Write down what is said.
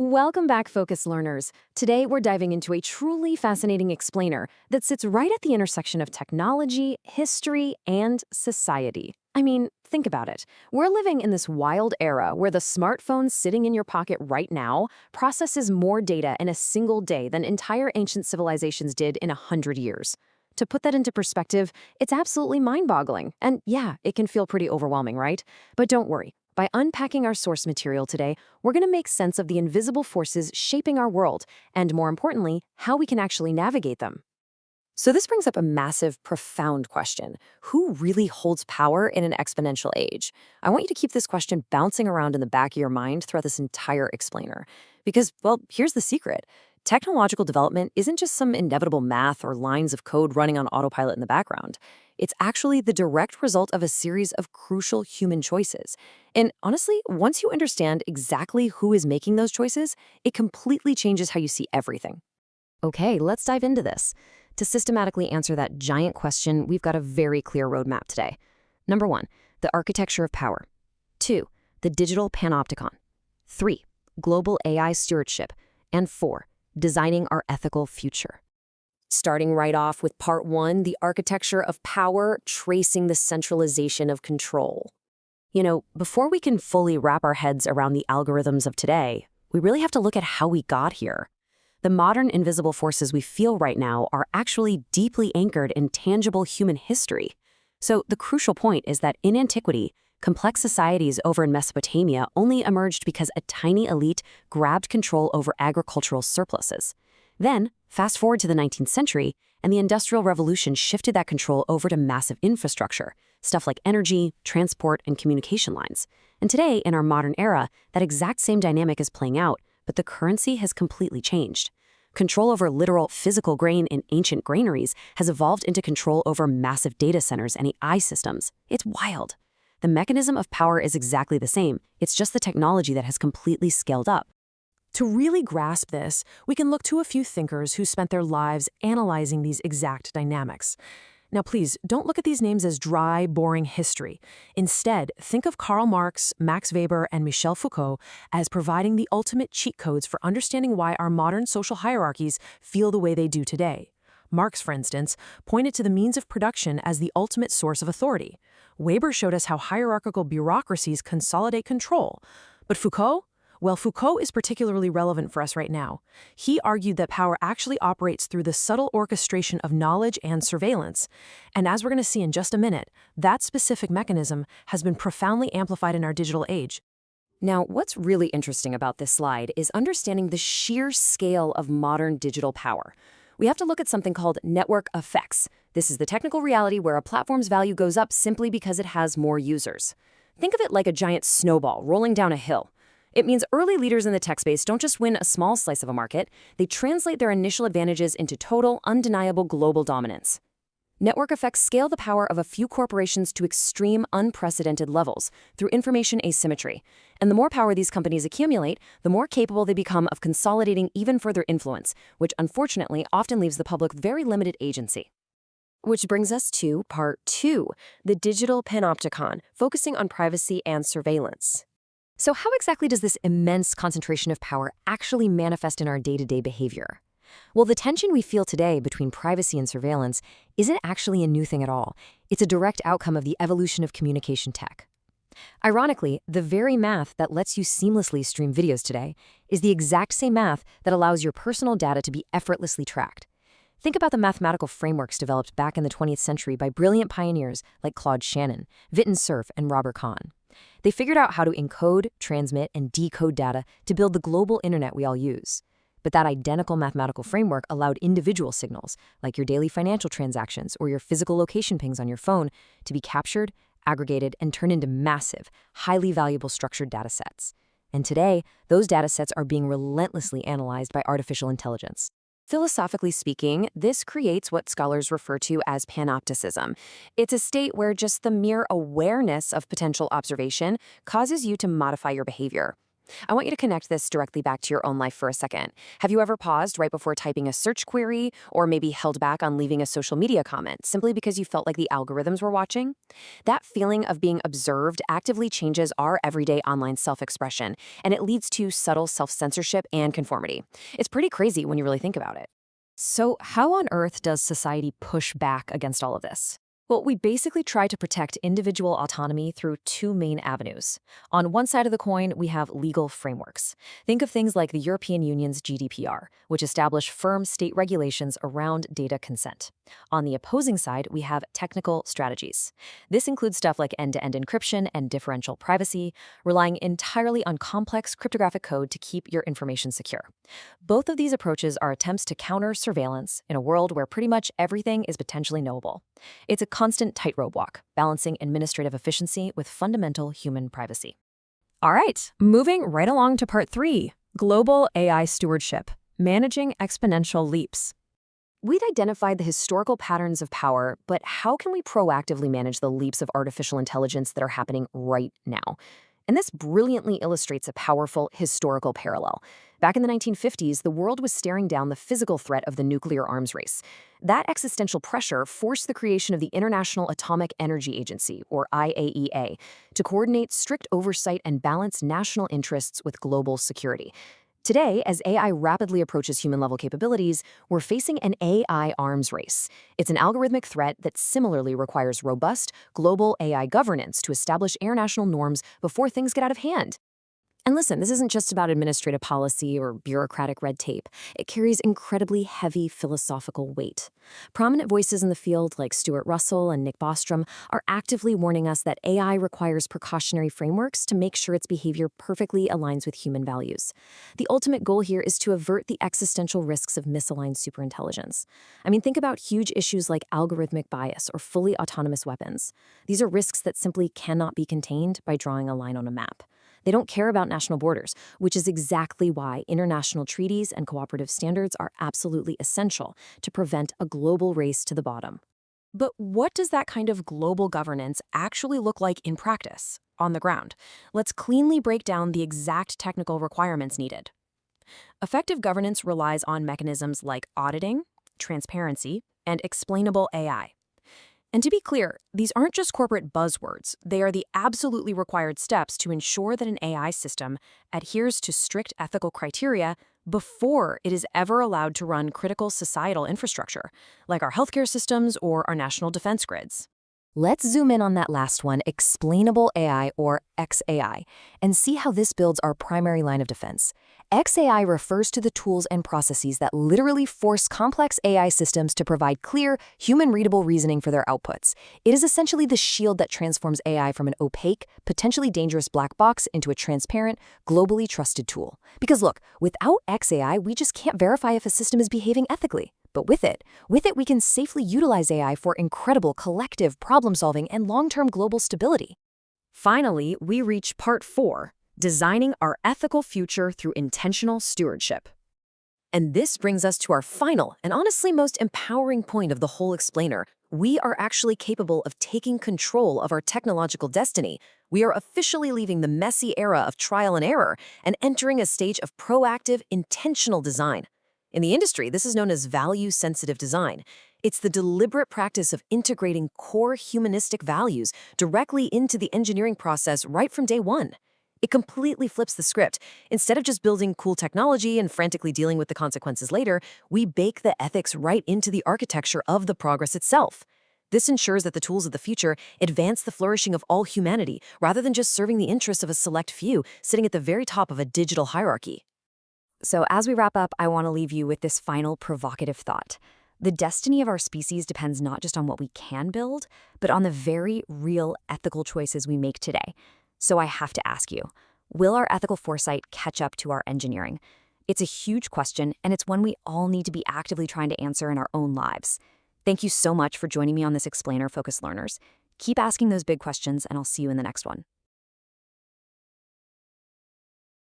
Welcome back, Focus Learners. Today, we're diving into a truly fascinating explainer that sits right at the intersection of technology, history, and society. I mean, think about it. We're living in this wild era where the smartphone sitting in your pocket right now processes more data in a single day than entire ancient civilizations did in 100 years. To put that into perspective, it's absolutely mind-boggling. And yeah, it can feel pretty overwhelming, right? But don't worry. By unpacking our source material today, we're going to make sense of the invisible forces shaping our world, and more importantly, how we can actually navigate them. So this brings up a massive, profound question. Who really holds power in an exponential age? I want you to keep this question bouncing around in the back of your mind throughout this entire explainer. Because, well, here's the secret. Technological development isn't just some inevitable math or lines of code running on autopilot in the background. It's actually the direct result of a series of crucial human choices. And honestly, once you understand exactly who is making those choices, it completely changes how you see everything. Okay, let's dive into this. To systematically answer that giant question, we've got a very clear roadmap today. Number 1, the architecture of power. 2, the digital panopticon. 3, global AI stewardship. And 4, designing our ethical future. Starting right off with part 1, the architecture of power, tracing the centralization of control. You know, before we can fully wrap our heads around the algorithms of today, we really have to look at how we got here. The modern invisible forces we feel right now are actually deeply anchored in tangible human history. So the crucial point is that in antiquity, complex societies over in Mesopotamia only emerged because a tiny elite grabbed control over agricultural surpluses. Then, fast forward to the 19th century, and the Industrial Revolution shifted that control over to massive infrastructure, stuff like energy, transport, and communication lines. And today, in our modern era, that exact same dynamic is playing out, but the currency has completely changed. Control over literal physical grain in ancient granaries has evolved into control over massive data centers and AI systems. It's wild. The mechanism of power is exactly the same. It's just the technology that has completely scaled up. To really grasp this, we can look to a few thinkers who spent their lives analyzing these exact dynamics. Now, please, don't look at these names as dry, boring history. Instead, think of Karl Marx, Max Weber, and Michel Foucault as providing the ultimate cheat codes for understanding why our modern social hierarchies feel the way they do today. Marx, for instance, pointed to the means of production as the ultimate source of authority. Weber showed us how hierarchical bureaucracies consolidate control. But Foucault? Well, Foucault is particularly relevant for us right now. He argued that power actually operates through the subtle orchestration of knowledge and surveillance. And as we're going to see in just a minute, that specific mechanism has been profoundly amplified in our digital age. Now, what's really interesting about this slide is understanding the sheer scale of modern digital power. We have to look at something called network effects. This is the technical reality where a platform's value goes up simply because it has more users. Think of it like a giant snowball rolling down a hill. It means early leaders in the tech space don't just win a small slice of a market, they translate their initial advantages into total, undeniable global dominance. Network effects scale the power of a few corporations to extreme, unprecedented levels through information asymmetry. And the more power these companies accumulate, the more capable they become of consolidating even further influence, which unfortunately often leaves the public very limited agency. Which brings us to part 2, the digital panopticon, focusing on privacy and surveillance. So how exactly does this immense concentration of power actually manifest in our day-to-day behavior? Well, the tension we feel today between privacy and surveillance isn't actually a new thing at all. It's a direct outcome of the evolution of communication tech. Ironically, the very math that lets you seamlessly stream videos today is the exact same math that allows your personal data to be effortlessly tracked. Think about the mathematical frameworks developed back in the 20th century by brilliant pioneers like Claude Shannon, Vinton Cerf, and Robert Kahn. They figured out how to encode, transmit, and decode data to build the global internet we all use. But that identical mathematical framework allowed individual signals, like your daily financial transactions or your physical location pings on your phone, to be captured, aggregated, and turned into massive, highly valuable structured data sets. And today, those data sets are being relentlessly analyzed by artificial intelligence. Philosophically speaking, this creates what scholars refer to as panopticism. It's a state where just the mere awareness of potential observation causes you to modify your behavior. I want you to connect this directly back to your own life for a second. Have you ever paused right before typing a search query, or maybe held back on leaving a social media comment simply because you felt like the algorithms were watching? That feeling of being observed actively changes our everyday online self-expression, and it leads to subtle self-censorship and conformity. It's pretty crazy when you really think about it. So, how on earth does society push back against all of this? Well, we basically try to protect individual autonomy through two main avenues. On one side of the coin, we have legal frameworks. Think of things like the European Union's GDPR, which establish firm state regulations around data consent. On the opposing side, we have technical strategies. This includes stuff like end-to-end encryption and differential privacy, relying entirely on complex cryptographic code to keep your information secure. Both of these approaches are attempts to counter surveillance in a world where pretty much everything is potentially knowable. It's a constant tightrope walk, balancing administrative efficiency with fundamental human privacy. All right, moving right along to part 3, global AI stewardship, managing exponential leaps. We'd identified the historical patterns of power, but how can we proactively manage the leaps of artificial intelligence that are happening right now? And this brilliantly illustrates a powerful historical parallel. Back in the 1950s, the world was staring down the physical threat of the nuclear arms race. That existential pressure forced the creation of the International Atomic Energy Agency, or IAEA, to coordinate strict oversight and balance national interests with global security. Today, as AI rapidly approaches human-level capabilities, we're facing an AI arms race. It's an algorithmic threat that similarly requires robust, global AI governance to establish international norms before things get out of hand. And listen, this isn't just about administrative policy or bureaucratic red tape. It carries incredibly heavy philosophical weight. Prominent voices in the field like Stuart and Nick Bostrom are actively warning us that AI requires precautionary frameworks to make sure its behavior perfectly aligns with human values. The ultimate goal here is to avert the existential risks of misaligned superintelligence. I mean, think about huge issues like algorithmic bias or fully autonomous weapons. These are risks that simply cannot be contained by drawing a line on a map. They don't care about national borders, which is exactly why international treaties and cooperative standards are absolutely essential to prevent a global race to the bottom. But what does that kind of global governance actually look like in practice, on the ground? Let's cleanly break down the exact technical requirements needed. Effective governance relies on mechanisms like auditing, transparency, and explainable AI. And to be clear, these aren't just corporate buzzwords. They are the absolutely required steps to ensure that an AI system adheres to strict ethical criteria before it is ever allowed to run critical societal infrastructure, like our healthcare systems or our national defense grids. Let's zoom in on that last one, explainable AI or XAI, and see how this builds our primary line of defense. XAI refers to the tools and processes that literally force complex AI systems to provide clear, human-readable reasoning for their outputs. It is essentially the shield that transforms AI from an opaque, potentially dangerous black box into a transparent, globally trusted tool. Because look, without XAI, we just can't verify if a system is behaving ethically. But with it, we can safely utilize AI for incredible collective problem-solving and long-term global stability. Finally, we reach part 4, designing our ethical future through intentional stewardship. And this brings us to our final and honestly most empowering point of the whole explainer. We are actually capable of taking control of our technological destiny. We are officially leaving the messy era of trial and error and entering a stage of proactive, intentional design. In the industry, this is known as value-sensitive design. It's the deliberate practice of integrating core humanistic values directly into the engineering process right from day one. It completely flips the script. Instead of just building cool technology and frantically dealing with the consequences later, we bake the ethics right into the architecture of the progress itself. This ensures that the tools of the future advance the flourishing of all humanity, rather than just serving the interests of a select few sitting at the very top of a digital hierarchy. So as we wrap up, I want to leave you with this final provocative thought. The destiny of our species depends not just on what we can build, but on the very real ethical choices we make today. So I have to ask you, will our ethical foresight catch up to our engineering? It's a huge question, and it's one we all need to be actively trying to answer in our own lives. Thank you so much for joining me on this Explainer Focused Learners. Keep asking those big questions, and I'll see you in the next one.